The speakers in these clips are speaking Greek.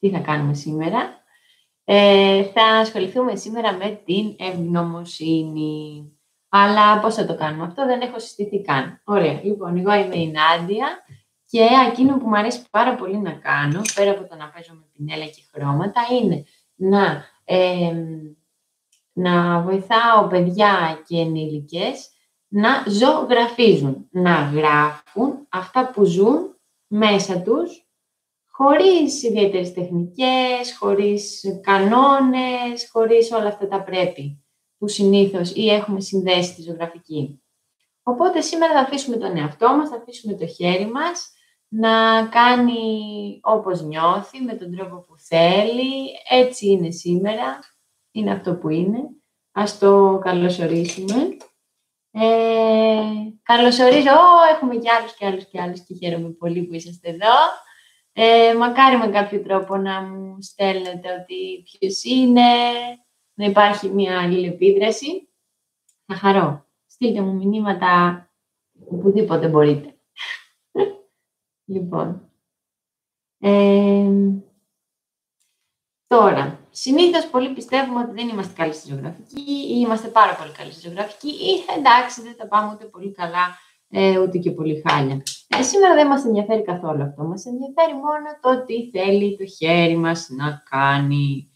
Τι θα κάνουμε σήμερα? Θα ασχοληθούμε σήμερα με την ευγνωμοσύνη. Αλλά πώς θα το κάνουμε αυτό, δεν έχω συστηθεί καν. Ωραία, λοιπόν, εγώ είμαι η Νάντια και εκείνο που μου αρέσει πάρα πολύ να κάνω, πέρα από το να παίζω με πινέλα και χρώματα, είναι να βοηθάω παιδιά και ενήλικες να ζωγραφίζουν, να γράφουν αυτά που ζουν μέσα τους, χωρίς ιδιαίτερες τεχνικές, χωρίς κανόνες, χωρίς όλα αυτά τα πρέπει που συνήθως ή έχουμε συνδέσει στη ζωγραφική. Οπότε σήμερα θα αφήσουμε τον εαυτό μας, θα αφήσουμε το χέρι μας να κάνει όπως νιώθει, με τον τρόπο που θέλει. Έτσι είναι σήμερα, είναι αυτό που είναι. Ας το καλωσορίσουμε. Καλωσορίζω, έχουμε κι άλλους και χαίρομαι πολύ που είσαστε εδώ. Μακάρι με κάποιο τρόπο να μου στέλνετε ότι ποιος είναι, να υπάρχει μια αλληλεπίδραση. Θα χαρώ. Στείλτε μου μηνύματα οπουδήποτε μπορείτε. Λοιπόν. Τώρα, συνήθως πολλοί πιστεύουμε ότι δεν είμαστε καλοί στη ζωγραφική ή είμαστε πάρα πολύ καλοί στη ζωγραφική ή εντάξει, δεν τα πάμε ούτε πολύ καλά, ούτε και πολύ χάλια. Σήμερα δεν μας ενδιαφέρει καθόλου αυτό. Μας ενδιαφέρει μόνο το τι θέλει το χέρι μας να κάνει.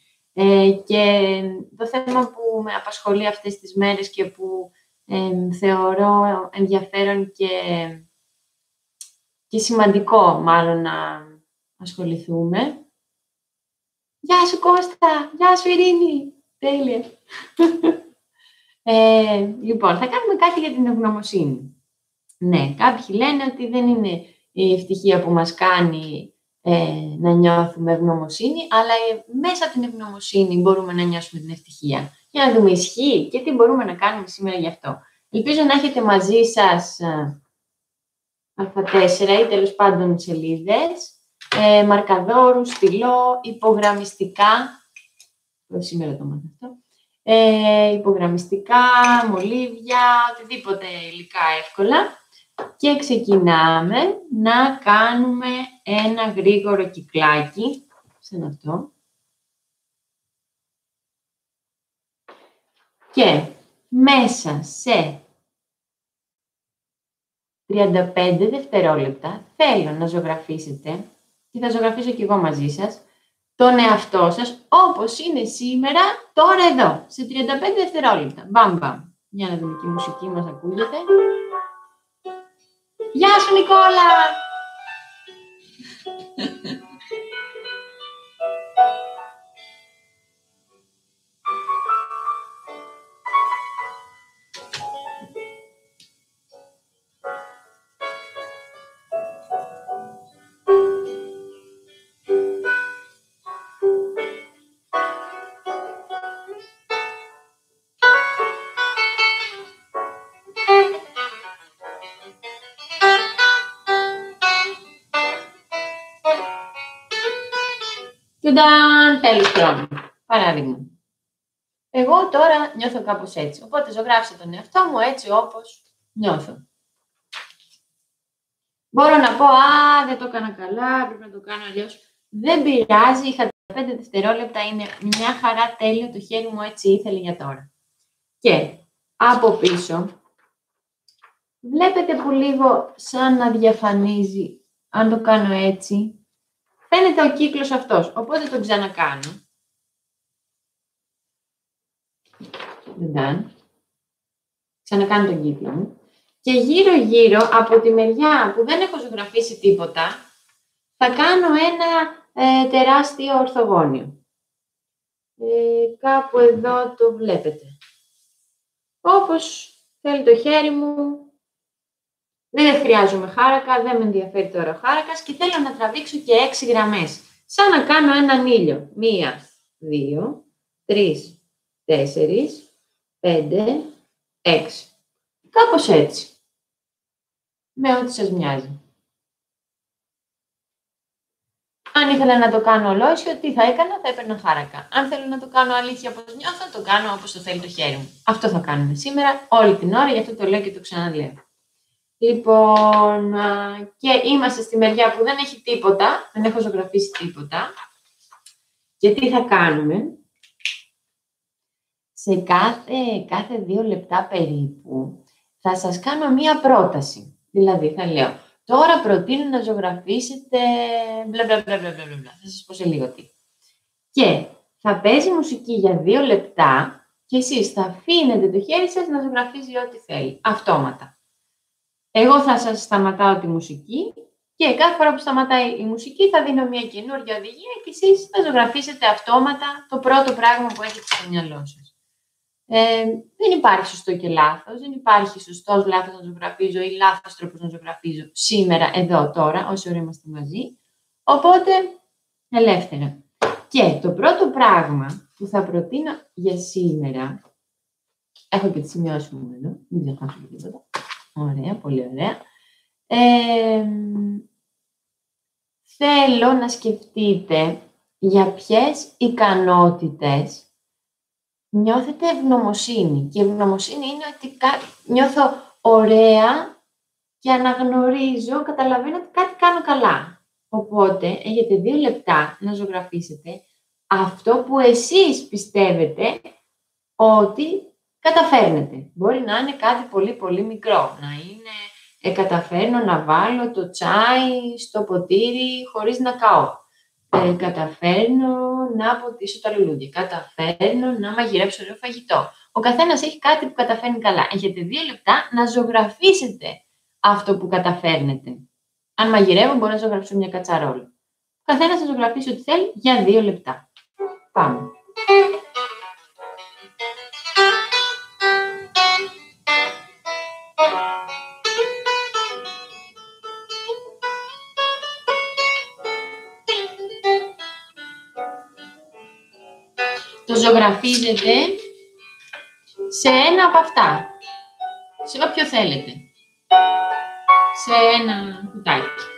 Και το θέμα που με απασχολεί αυτές τις μέρες και που θεωρώ ενδιαφέρον και σημαντικό μάλλον να ασχοληθούμε. Γεια σου Κώστα! Γεια σου Ειρήνη! Τέλεια! Λοιπόν, θα κάνουμε κάτι για την ευγνωμοσύνη. Ναι, κάποιοι λένε ότι δεν είναι η ευτυχία που μας κάνει να νιώθουμε ευγνωμοσύνη, αλλά μέσα από την ευγνωμοσύνη μπορούμε να νιώσουμε την ευτυχία. Για να δούμε ισχύει και τι μπορούμε να κάνουμε σήμερα γι' αυτό. Ελπίζω να έχετε μαζί σας α4 ή τέλος πάντων σελίδες, μαρκαδόρους, στυλό, υπογραμμιστικά, σήμερα το μάθω αυτό, υπογραμμιστικά, μολύβια, οτιδήποτε υλικά εύκολα. Και ξεκινάμε να κάνουμε ένα γρήγορο κυκλάκι, σαν αυτό. Και μέσα σε 35 δευτερόλεπτα θέλω να ζωγραφίσετε, και θα ζωγραφίσω και εγώ μαζί σας, τον εαυτό σας όπως είναι σήμερα, τώρα εδώ, σε 35 δευτερόλεπτα. Μπαμ, μπαμ. Για να δούμε και η μουσική μας ακούγεται. Γεια σου Νικόλα! Τέλος χρόνου. Παράδειγμα. Εγώ τώρα νιώθω κάπως έτσι. Οπότε ζωγράφισα τον εαυτό μου έτσι όπως νιώθω. Μπορώ να πω, δεν το έκανα καλά, πρέπει να το κάνω αλλιώς. Δεν πειράζει, είχα 5 δευτερόλεπτα, είναι μια χαρά, τέλειο, το χέρι μου έτσι ήθελε για τώρα. Και από πίσω, βλέπετε που λίγο σαν να διαφανίζει, αν το κάνω έτσι, φαίνεται ο κύκλος αυτός, οπότε τον ξανακάνω. Ξανακάνω τον κύκλο μου. Και γύρω-γύρω από τη μεριά που δεν έχω ζωγραφίσει τίποτα, θα κάνω ένα τεράστιο ορθογώνιο. Κάπου εδώ το βλέπετε. Όπως θέλει το χέρι μου. Δεν χρειάζομαι χάρακα, δεν με ενδιαφέρει τώρα ο χάρακας και θέλω να τραβήξω και 6 γραμμές. Σαν να κάνω έναν ήλιο. 1, 2, 3, 4, 5, 6. Κάπως έτσι. Με ό,τι σας μοιάζει. Αν ήθελα να το κάνω ολόσιο, τι θα έκανα, θα έπαιρνα χάρακα. Αν θέλω να το κάνω αλήθεια όπως νιώθω, το κάνω όπως το θέλει το χέρι μου. Αυτό θα κάνουμε σήμερα, όλη την ώρα, γι' αυτό το λέω και το ξαναλέω. Λοιπόν, και είμαστε στη μεριά που δεν έχει τίποτα, δεν έχω ζωγραφίσει τίποτα. Και τι θα κάνουμε? Σε κάθε 2 λεπτά περίπου θα σας κάνω μία πρόταση. Δηλαδή θα λέω, τώρα προτείνω να ζωγραφίσετε μπλα μπλα μπλα μπλα μπλα. Θα σας πω σε λίγο τι. Και θα παίζει μουσική για 2 λεπτά και εσείς θα αφήνετε το χέρι σας να ζωγραφίζει ό,τι θέλει, αυτόματα. Εγώ θα σας σταματάω τη μουσική και κάθε φορά που σταματάει η μουσική θα δίνω μια καινούργια οδηγία και εσείς θα ζωγραφίσετε αυτόματα το πρώτο πράγμα που έχετε στο μυαλό σας. Δεν υπάρχει σωστό και λάθος, δεν υπάρχει σωστός λάθος να ζωγραφίζω ή λάθος τρόπος να ζωγραφίζω σήμερα, εδώ, τώρα, όσο ώρα είμαστε μαζί. Οπότε, ελεύθερα. Και το πρώτο πράγμα που θα προτείνω για σήμερα, έχω και τις σημειώσεις μου εδώ, μην ξεχάσω και τίποτα. Ωραία, πολύ ωραία. Θέλω να σκεφτείτε για ποιες ικανότητες νιώθετε ευγνωμοσύνη. Και ευγνωμοσύνη είναι ότι νιώθω ωραία και αναγνωρίζω, καταλαβαίνω ότι κάτι κάνω καλά. Οπότε, έχετε 2 λεπτά να ζωγραφίσετε αυτό που εσείς πιστεύετε ότι καταφέρνετε. Μπορεί να είναι κάτι πολύ πολύ μικρό, να είναι καταφέρνω να βάλω το τσάι στο ποτήρι χωρίς να καώ. Καταφέρνω να ποτίσω τα λουλούδια. Καταφέρνω να μαγειρέψω ωραίο φαγητό. Ο καθένας έχει κάτι που καταφέρνει καλά. Έχετε 2 λεπτά να ζωγραφίσετε αυτό που καταφέρνετε. Αν μαγειρεύω, μπορώ να ζωγραφίσω μια κατσαρόλα. Ο καθένας θα ζωγραφίσει ό,τι θέλει για 2 λεπτά. Πάμε. Το ζωγραφίζετε σε ένα από αυτά, σε όποιο θέλετε, σε ένα κουτάκι.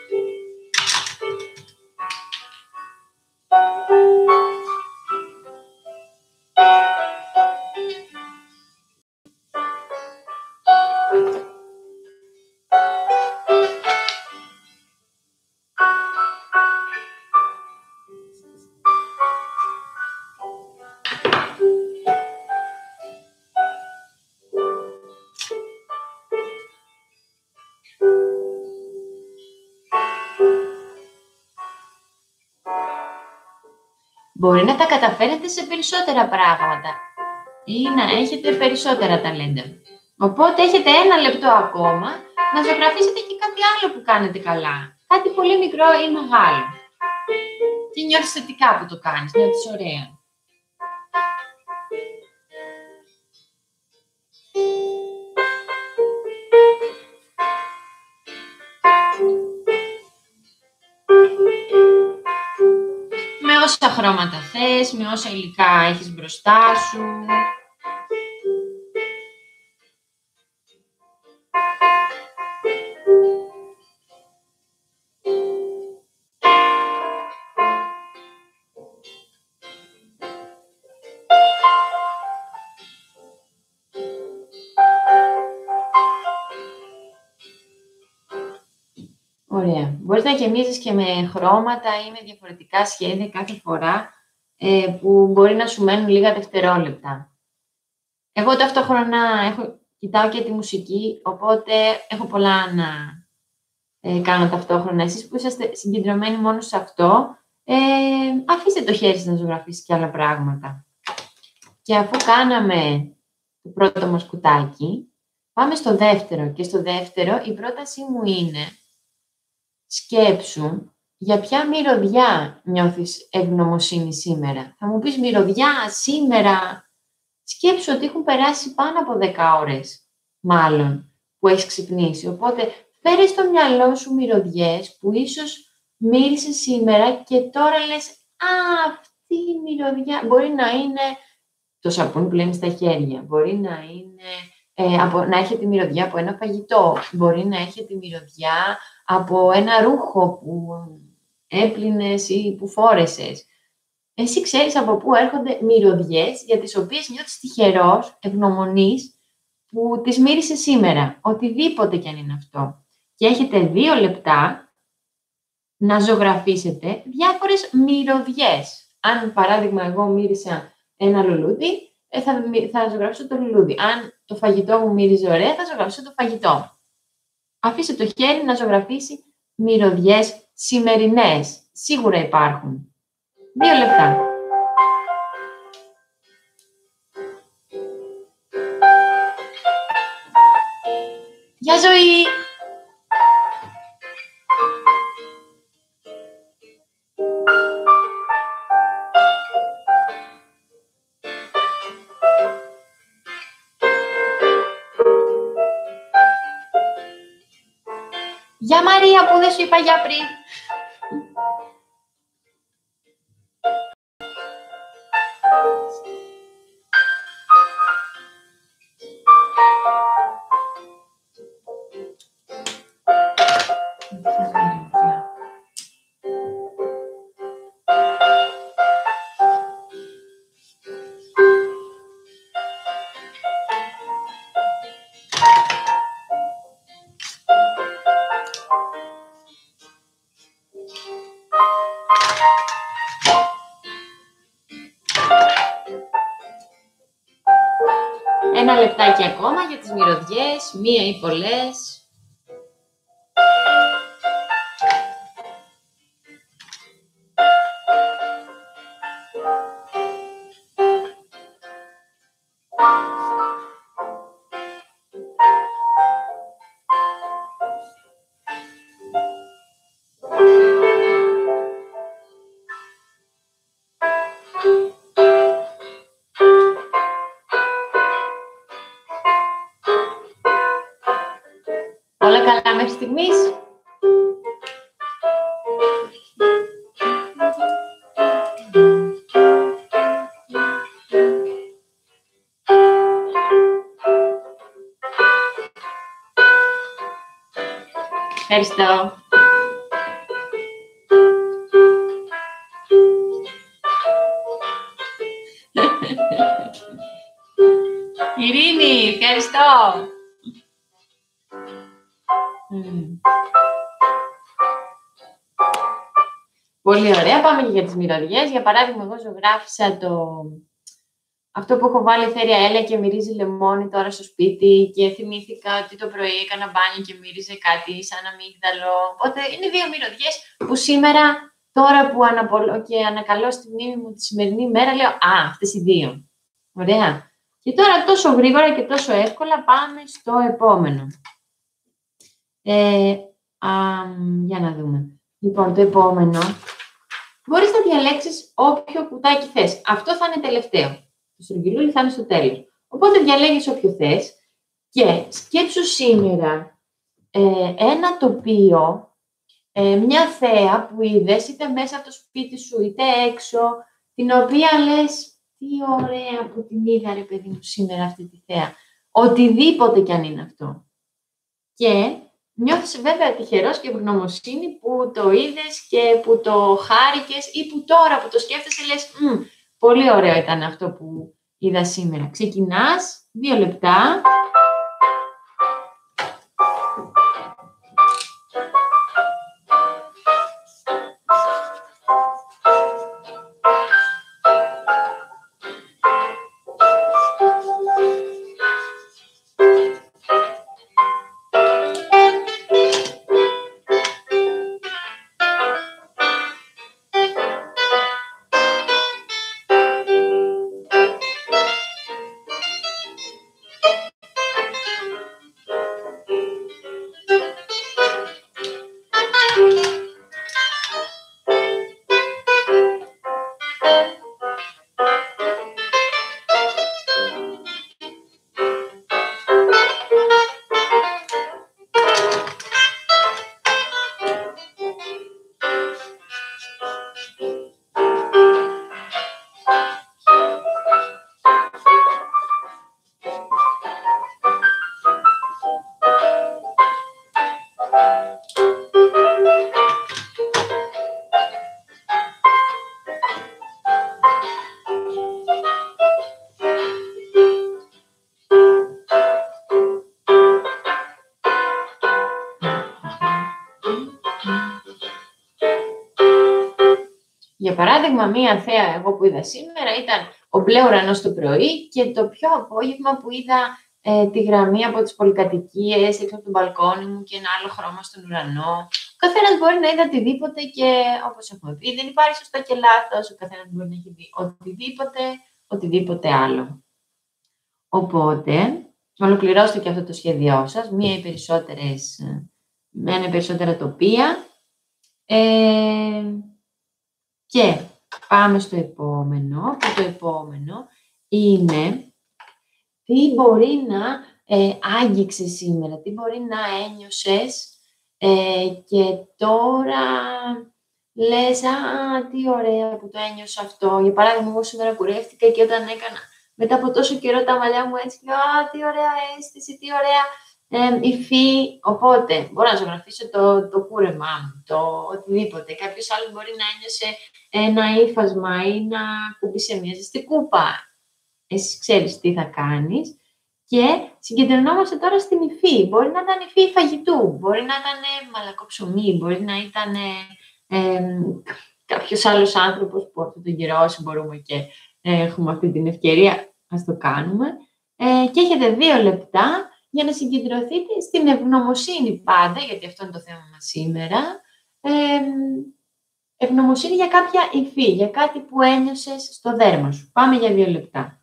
Μπορεί να τα καταφέρετε σε περισσότερα πράγματα ή να έχετε περισσότερα ταλέντα. Οπότε έχετε 1 λεπτό ακόμα να ζωγραφίσετε και κάτι άλλο που κάνετε καλά. Κάτι πολύ μικρό ή μεγάλο. Και νιώθεις θετικά που το κάνεις, νιώθεις ωραία. Με όσα χρώματα θες, με όσα υλικά έχεις μπροστά σου. Ωραία. Μπορείς να γεμίζεις και με χρώματα ή με διαφορετικά σχέδια κάθε φορά που μπορεί να σου μένουν λίγα δευτερόλεπτα. Εγώ ταυτόχρονα κοιτάω και τη μουσική, οπότε έχω πολλά να κάνω ταυτόχρονα. Εσείς που είσαστε συγκεντρωμένοι μόνο σε αυτό, αφήστε το χέρι σας να ζωγραφίσει και άλλα πράγματα. Και αφού κάναμε το πρώτο μας κουτάκι, πάμε στο δεύτερο. Και στο δεύτερο η πρότασή μου είναι σκέψου για ποια μυρωδιά νιώθεις ευγνωμοσύνη σήμερα. Θα μου πεις μυρωδιά σήμερα. Σκέψου ότι έχουν περάσει πάνω από 10 ώρες, μάλλον, που έχεις ξυπνήσει. Οπότε φέρε στο μυαλό σου μυρωδιές που ίσως μύρισες σήμερα και τώρα λες αυτή η μυρωδιά μπορεί να είναι το σαπούνι που λένε στα χέρια, μπορεί να είναι να έχετε μυρωδιά από ένα φαγητό, μπορεί να έχετε μυρωδιά από ένα ρούχο που έπλυνες ή που φόρεσες. Εσύ ξέρεις από πού έρχονται μυρωδιές για τις οποίες νιώθεις τυχερός, ευγνωμονής, που τις μύρισες σήμερα. Οτιδήποτε κι αν είναι αυτό. Και έχετε 2 λεπτά να ζωγραφίσετε διάφορες μυρωδιές. Αν, παράδειγμα, εγώ μύρισα ένα λουλούδι, θα ζωγραφίσω το λουλούδι. Αν το φαγητό μου μύριζε ωραία, θα ζωγραφίσω το φαγητό. Αφήστε το χέρι να ζωγραφίσει μυρωδιές σημερινές. Σίγουρα υπάρχουν. 2 λεπτά. Γεια ζωή! Γεια Μαρία που δεν σου είπα για πριν. Ένα λεπτάκι ακόμα για τις μυρωδιές, 1 ή πολλές. Όλα καλά μέχρι στιγμής. Ευχαριστώ. Ειρήνη, ευχαριστώ. Πολύ ωραία. Πάμε και για τις μυρωδιές. Για παράδειγμα, εγώ ζωγράφισα αυτό που έχω βάλει αιθέρια έλαια και μυρίζει λεμόνι τώρα στο σπίτι και θυμήθηκα ότι το πρωί έκανα μπάνιο και μύριζε κάτι σαν αμύγδαλο. Οπότε είναι 2 μυρωδιές που σήμερα, τώρα που αναπολώ και ανακαλώ στη μνήμη μου τη σημερινή μέρα, λέω «Α, αυτές οι 2». Ωραία. Και τώρα τόσο γρήγορα και τόσο εύκολα πάμε στο επόμενο. Για να δούμε. Λοιπόν, το επόμενο. Μπορείς να διαλέξεις όποιο κουτάκι θες. Αυτό θα είναι τελευταίο. Το στρογγυλούλι θα είναι στο τέλος. Οπότε διαλέγεις όποιο θες και σκέψου σήμερα ένα τοπίο, μια θέα που είδες είτε μέσα από το σπίτι σου είτε έξω, την οποία λες τι ωραία που την είδα ρε παιδί μου σήμερα αυτή τη θέα. Οτιδήποτε κι αν είναι αυτό. Και νιώθεις βέβαια τυχερός και ευγνωμοσύνη που το είδες και που το χάρηκες ή που τώρα που το σκέφτεσαι λες πολύ ωραίο ήταν αυτό που είδα σήμερα. Ξεκινάς, 2 λεπτά. Για παράδειγμα, μία θέα εγώ που είδα σήμερα ήταν ο μπλε ουρανός το πρωί και το πιο απόγευμα που είδα τη γραμμή από τις πολυκατοικίες έξω από το μπαλκόνι μου και ένα άλλο χρώμα στον ουρανό. Ο καθένας μπορεί να είδε οτιδήποτε και όπως έχουμε πει, δεν υπάρχει σωστό και λάθος. Ο καθένας μπορεί να έχει δει οτιδήποτε άλλο. Οπότε, ολοκληρώστε και αυτό το σχέδιό σας, μία ή περισσότερα τοπία. Και πάμε στο επόμενο, και το επόμενο είναι τι μπορεί να άγγιξε σήμερα, τι μπορεί να ένιωσες και τώρα λες, τι ωραία που το ένιωσα αυτό. Για παράδειγμα, εγώ σήμερα κουρεύτηκα και όταν έκανα μετά από τόσο καιρό τα μαλλιά μου έτσι, τι ωραία αίσθηση, τι ωραία υφή. Οπότε, μπορώ να ζωγραφίσω το κούρεμά μου, το οτιδήποτε. Κάποιος άλλος μπορεί να ένιωσε ένα ύφασμα ή να κουμπίσε μια ζεστή κούπα. Εσύ ξέρεις τι θα κάνεις. Και συγκεντρωνόμαστε τώρα στην υφή. Μπορεί να ήταν υφή φαγητού, μπορεί να ήταν μαλακό ψωμί, μπορεί να ήταν κάποιος άλλος άνθρωπος που αυτόν τον καιρό, όσοι μπορούμε και έχουμε αυτή την ευκαιρία, ας το κάνουμε. Και έχετε 2 λεπτά για να συγκεντρωθείτε στην ευγνωμοσύνη πάντα, γιατί αυτό είναι το θέμα μας σήμερα. Ευγνωμοσύνη για κάποια υφή, για κάτι που ένιωσες στο δέρμα σου. Πάμε για 2 λεπτά.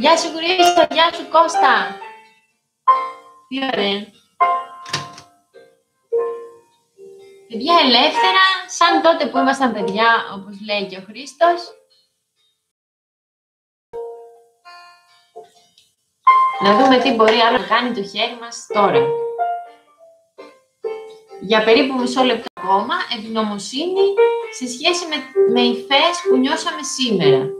Γεια σου Χρήστο, γεια σου Κώστα. Τι ωραία. Παιδιά ελεύθερα, σαν τότε που ήμασταν παιδιά, όπως λέει και ο Χρήστος. Να δούμε τι μπορεί άλλο να κάνει το χέρι μας τώρα. Για περίπου μισό λεπτό ακόμα, ευγνωμοσύνη σε σχέση με υφές που νιώσαμε σήμερα.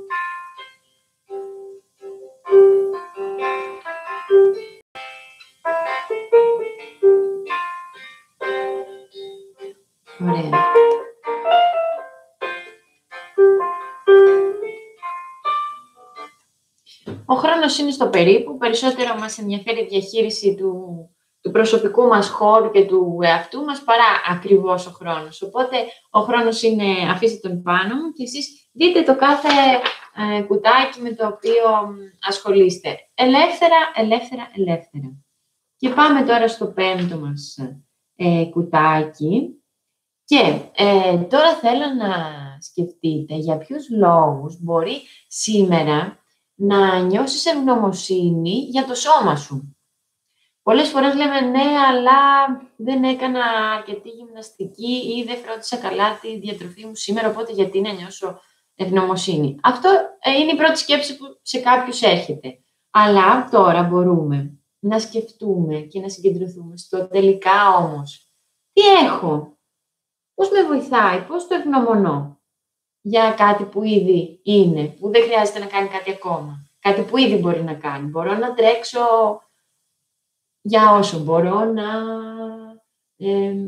Ωραία. Ο χρόνος είναι στο περίπου, περισσότερο μας ενδιαφέρει η διαχείριση του προσωπικού μας χώρου και του εαυτού μας παρά ακριβώς ο χρόνος. Οπότε ο χρόνος είναι, αφήστε τον πάνω μου και εσείς δείτε το κάθε κουτάκι με το οποίο ασχολείστε. Ελεύθερα, ελεύθερα, ελεύθερα. Και πάμε τώρα στο 5ο μας κουτάκι. Και τώρα θέλω να σκεφτείτε για ποιους λόγους μπορεί σήμερα να νιώσεις ευγνωμοσύνη για το σώμα σου. Πολλές φορές λέμε ναι, αλλά δεν έκανα αρκετή γυμναστική ή δεν φρόντισα καλά τη διατροφή μου σήμερα, οπότε γιατί να νιώσω ευγνωμοσύνη. Αυτό είναι η πρώτη σκέψη που σε κάποιους έρχεται. Αλλά τώρα μπορούμε να σκεφτούμε και να συγκεντρωθούμε στο τελικά όμως. Τι έχω, πώς με βοηθάει, πώς το ευγνωμονώ για κάτι που ήδη είναι, που δεν χρειάζεται να κάνει κάτι ακόμα. Κάτι που ήδη μπορεί να κάνει. Μπορώ να τρέξω για όσο μπορώ, να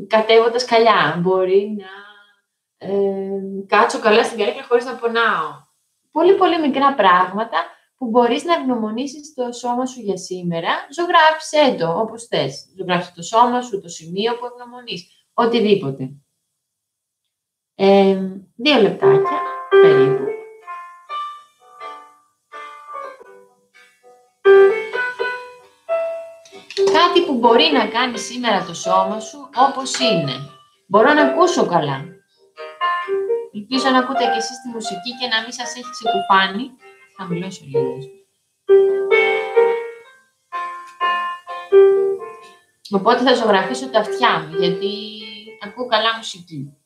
κατέβω τα σκαλιά. Μπορεί να κάτσω καλά στην καρέκλα χωρίς να πονάω. Πολύ πολύ μικρά πράγματα που μπορείς να ευγνωμονήσεις το σώμα σου για σήμερα, ζωγράφισε το όπως θες. Ζωγράφισε το σώμα σου, το σημείο που ευγνωμονείς, οτιδήποτε. 2 λεπτάκια περίπου. Κάτι που μπορεί να κάνει σήμερα το σώμα σου όπως είναι. Μπορώ να ακούσω καλά. Ελπίζω να ακούτε και εσείς τη μουσική και να μην σας έχει ξεκουφάνει. Θα μιλώσω λίγο. Οπότε θα ζωγραφίσω τα αυτιά μου, γιατί ακούω καλά μουσική.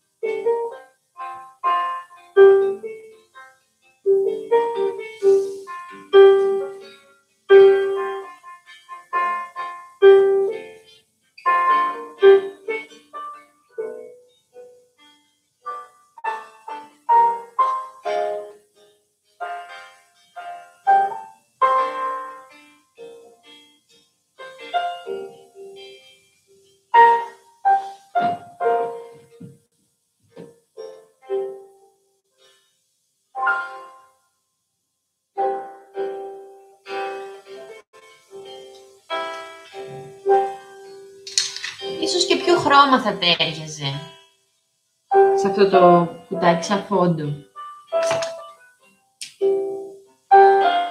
Ίσως και ποιο χρώμα θα τέριαζε σε αυτό το κουτάκι σαν φόντο.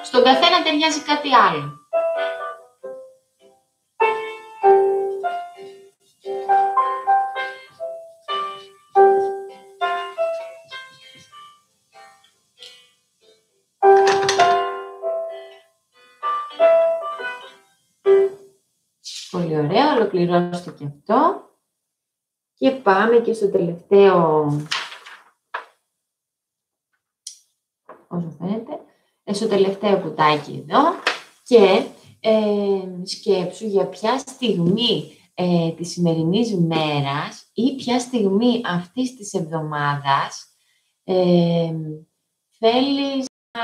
Στον καθένα ταιριάζει κάτι άλλο. Πολύ ωραία, ολοκληρώστηκε αυτό. Και πάμε και στο τελευταίο, όσο φαίνεται, στο τελευταίο κουτάκι εδώ και σκέψου για ποια στιγμή της σημερινής μέρας ή ποια στιγμή αυτής της εβδομάδας θέλεις να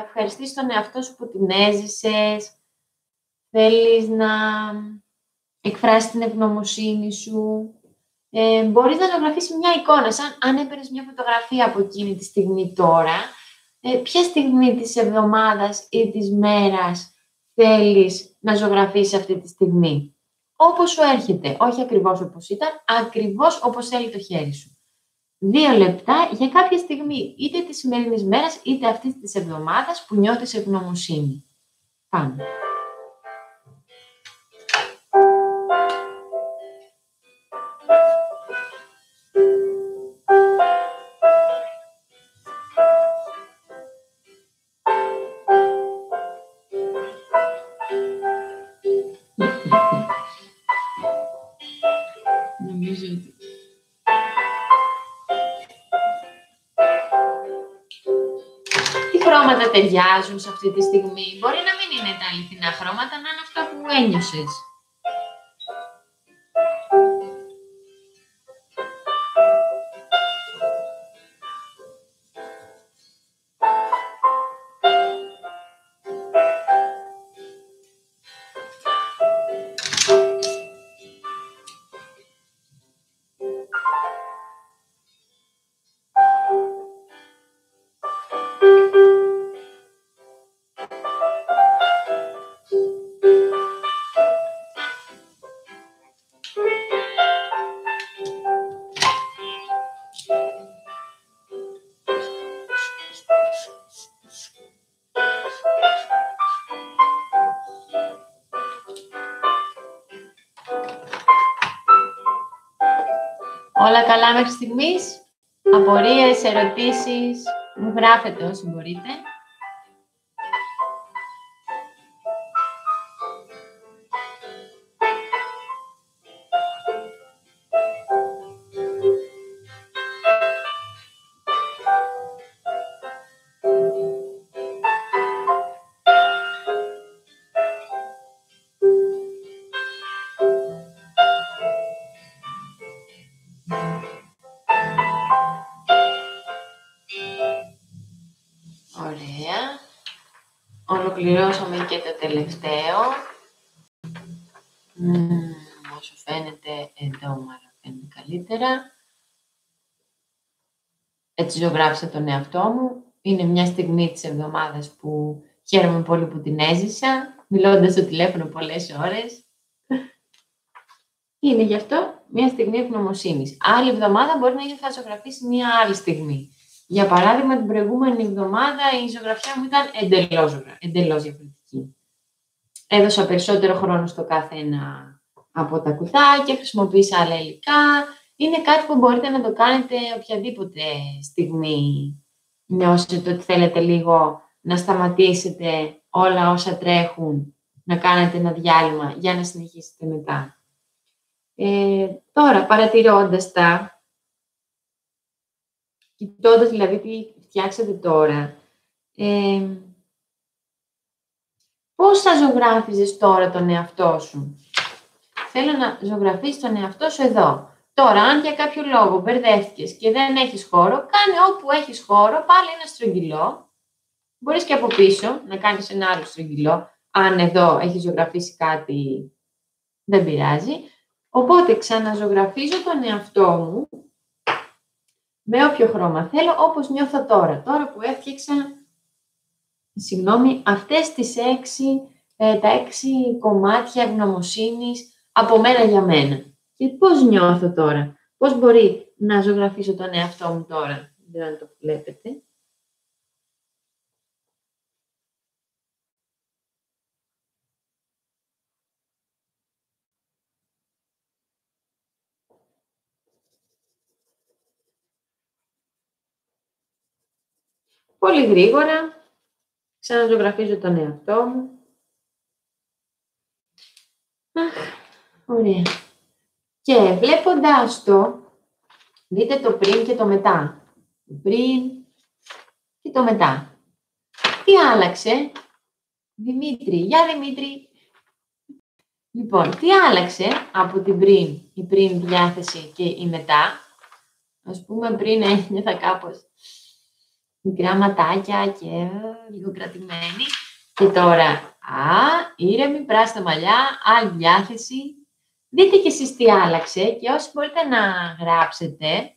ευχαριστήσεις τον εαυτό σου που την έζησες, θέλεις να εκφράσεις την ευγνωμοσύνη σου. Μπορείς να ζωγραφίσεις μια εικόνα, σαν αν έπαιρνες μια φωτογραφία από εκείνη τη στιγμή τώρα. Ποια στιγμή της εβδομάδας ή της μέρας θέλεις να ζωγραφίσεις αυτή τη στιγμή. Όπως σου έρχεται, όχι ακριβώς όπως ήταν, ακριβώς όπως θέλει το χέρι σου. 2 λεπτά για κάποια στιγμή, είτε της σημερινής μέρας, είτε αυτής της εβδομάδας που νιώθεις ευγνωμοσύνη. Πάμε. Νομίζω ότι... Τι χρώματα ταιριάζουν σε αυτή τη στιγμή. Μπορεί να μην είναι τα αληθινά χρώματα, να είναι αυτά που ένιωσες. Όλα καλά μέχρι στιγμής. Απορίες, ερωτήσεις, μου γράφετε όσοι μπορείτε. Ωραία. Ολοκληρώσαμε και το τελευταίο. Όσο φαίνεται, εδώ μάλλον φαίνεται καλύτερα. Έτσι ζωγράφισα τον εαυτό μου. Είναι μια στιγμή της εβδομάδας που Χαίρομαι πολύ που την έζησα, μιλώντας στο τηλέφωνο πολλές ώρες. Είναι γι' αυτό μια στιγμή ευγνωμοσύνης. Άλλη εβδομάδα μπορεί να θα ζωγραφίσει μια άλλη στιγμή. Για παράδειγμα, την προηγούμενη εβδομάδα η ζωγραφιά μου ήταν εντελώς διαφορετική. Έδωσα περισσότερο χρόνο στο κάθε ένα από τα κουτάκια, χρησιμοποίησα άλλα υλικά. Είναι κάτι που μπορείτε να το κάνετε οποιαδήποτε στιγμή νιώσετε ότι θέλετε λίγο να σταματήσετε όλα όσα τρέχουν, να κάνετε ένα διάλειμμα για να συνεχίσετε μετά. Τώρα, παρατηρώντας τα, κοιτώντας δηλαδή τι φτιάξατε τώρα, πώς θα ζωγράφιζες τώρα τον εαυτό σου? Θέλω να ζωγραφίσεις τον εαυτό σου εδώ. Τώρα, αν για κάποιο λόγο μπερδεύτηκες και δεν έχεις χώρο, κάνε όπου έχεις χώρο, πάλι ένα στρογγυλό. Μπορείς και από πίσω να κάνεις ένα άλλο στρογγυλό. Αν εδώ έχεις ζωγραφίσει κάτι, δεν πειράζει. Οπότε ξαναζωγραφίζω τον εαυτό μου με όποιο χρώμα θέλω, όπως νιώθω τώρα. Τώρα που έφτιαξα, αυτές τις τα 6 κομμάτια ευγνωμοσύνης από μένα για μένα. Και πώς νιώθω τώρα. Πώς μπορεί να ζωγραφίσω τον εαυτό μου τώρα. Δεν ξέρω αν το βλέπετε. Πολύ γρήγορα ξαναζωγραφίζω τον εαυτό μου. Ωραία. Και βλέποντάς το, δείτε το πριν και το μετά. Το πριν και το μετά. Τι άλλαξε? Δημήτρη. Γεια Δημήτρη. Λοιπόν, τι άλλαξε από η πριν διάθεση και η μετά? Ας πούμε πριν ένιωθα κάπως μικρά ματάκια και λίγο κρατημένη. Και τώρα, ήρεμη, πράσινα μαλλιά, άλλη διάθεση. Δείτε και εσείς τι άλλαξε και όσοι μπορείτε να γράψετε,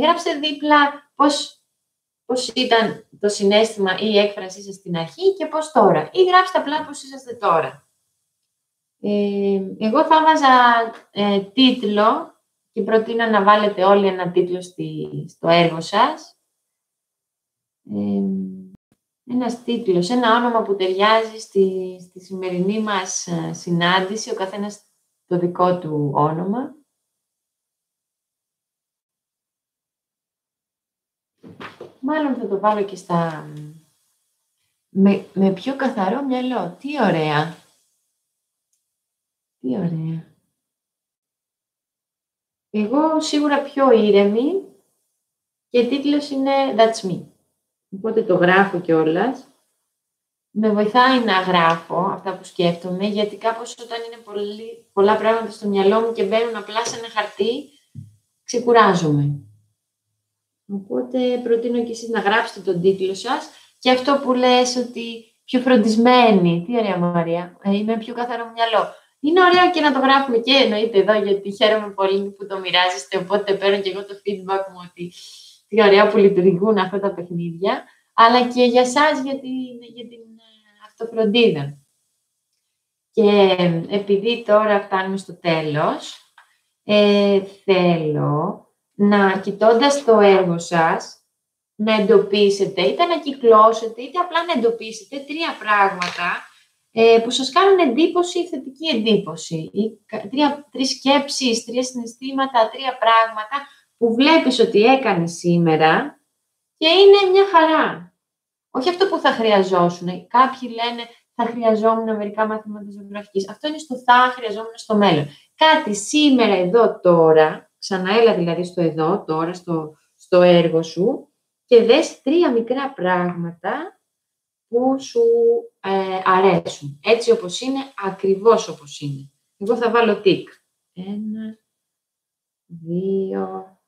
γράψτε δίπλα πώς ήταν το συναίσθημα ή η έκφρασή σας στην αρχή και πώς τώρα. Ή γράψτε απλά πώς είσαστε τώρα. Εγώ θα βάζα τίτλο και προτείνω να βάλετε όλοι ένα τίτλο στο έργο σας. Ένας τίτλος, ένα όνομα που ταιριάζει στη σημερινή μας συνάντηση, ο καθένας το δικό του όνομα. Μάλλον θα το βάλω και με πιο καθαρό μυαλό. Τι ωραία. Τι ωραία. Εγώ σίγουρα πιο ήρεμη και τίτλος είναι That's me. Οπότε το γράφω κιόλας. Με βοηθάει να γράφω αυτά που σκέφτομαι, γιατί κάπως όταν είναι πολλά πράγματα στο μυαλό μου και μπαίνουν απλά σε ένα χαρτί, ξεκουράζομαι. Οπότε προτείνω και εσείς να γράψετε τον τίτλο σας και αυτό που λες ότι πιο φροντισμένη. Τι ωραία Μαρία, είμαι πιο καθαρό μυαλό. Είναι ωραίο και να το γράφουμε και εννοείται εδώ, γιατί χαίρομαι πολύ που το μοιράζεστε, οπότε παίρνω και εγώ το feedback μου ότι τι ωραία που λειτουργούν αυτά τα παιχνίδια, αλλά και για εσάς για την αυτοφροντίδα. Και επειδή τώρα φτάνουμε στο τέλος, θέλω να, κοιτώντας το έργο σας, να εντοπίσετε, είτε να κυκλώσετε, είτε απλά να εντοπίσετε 3 πράγματα που σας κάνουν εντύπωση, θετική εντύπωση. 3 σκέψεις, 3 συναισθήματα, 3 πράγματα που βλέπεις ότι έκανες σήμερα και είναι μια χαρά. Όχι αυτό που θα χρειαζόσουν. Κάποιοι λένε θα χρειαζόμουν μερικά μαθήματα ζωγραφικής. Αυτό είναι στο θα χρειαζόμουν στο μέλλον. Κάτι σήμερα, εδώ, τώρα, ξαναέλα δηλαδή στο εδώ, τώρα, στο έργο σου και δες 3 μικρά πράγματα που σου αρέσουν. Έτσι όπως είναι, ακριβώς όπως είναι. Εγώ θα βάλω τικ. 1, 2,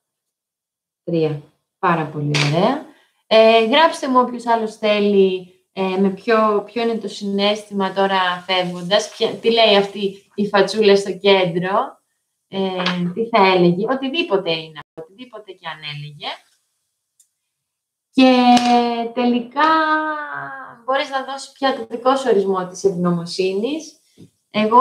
3. Πάρα πολύ ωραία. Γράψτε μου όποιος άλλος θέλει με ποιο είναι το συναίσθημα τώρα φεύγοντας. Τι λέει αυτή η φατσούλα στο κέντρο. Τι θα έλεγε. Οτιδήποτε είναι. Οτιδήποτε και αν έλεγε. Και τελικά μπορείς να δώσεις πια το δικό σου ορισμό της ευγνωμοσύνης. Εγώ,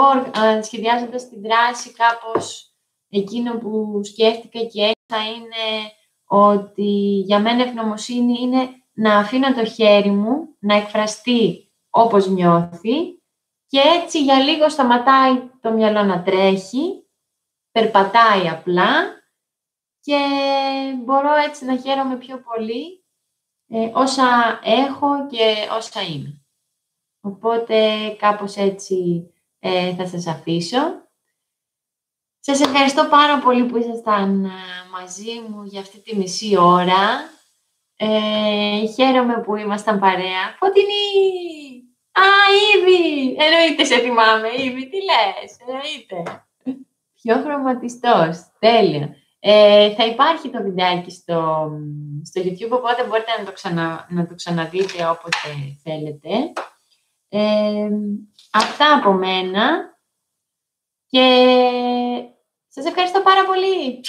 σχεδιάζοντας την δράση, κάπως εκείνο που σκέφτηκα και θα είναι ότι για μένα ευγνωμοσύνη είναι να αφήνω το χέρι μου να εκφραστεί όπως νιώθει και έτσι για λίγο σταματάει το μυαλό να τρέχει, περπατάει απλά και μπορώ έτσι να χαίρομαι πιο πολύ όσα έχω και όσα είμαι. Οπότε κάπως έτσι θα σας αφήσω. Σας ευχαριστώ πάρα πολύ που ήσασταν μαζί μου για αυτή τη μισή ώρα. Χαίρομαι που ήμασταν παρέα. Φωτεινή! Α, Ήβη! Εννοείται σε θυμάμαι, Ήβη, τι λες? Εννοείται. Πιο χρωματιστός. Τέλεια. Θα υπάρχει το βιντεάκι στο YouTube, οπότε μπορείτε να το ξαναδείτε όποτε θέλετε. Αυτά από μένα και σας ευχαριστώ πάρα πολύ.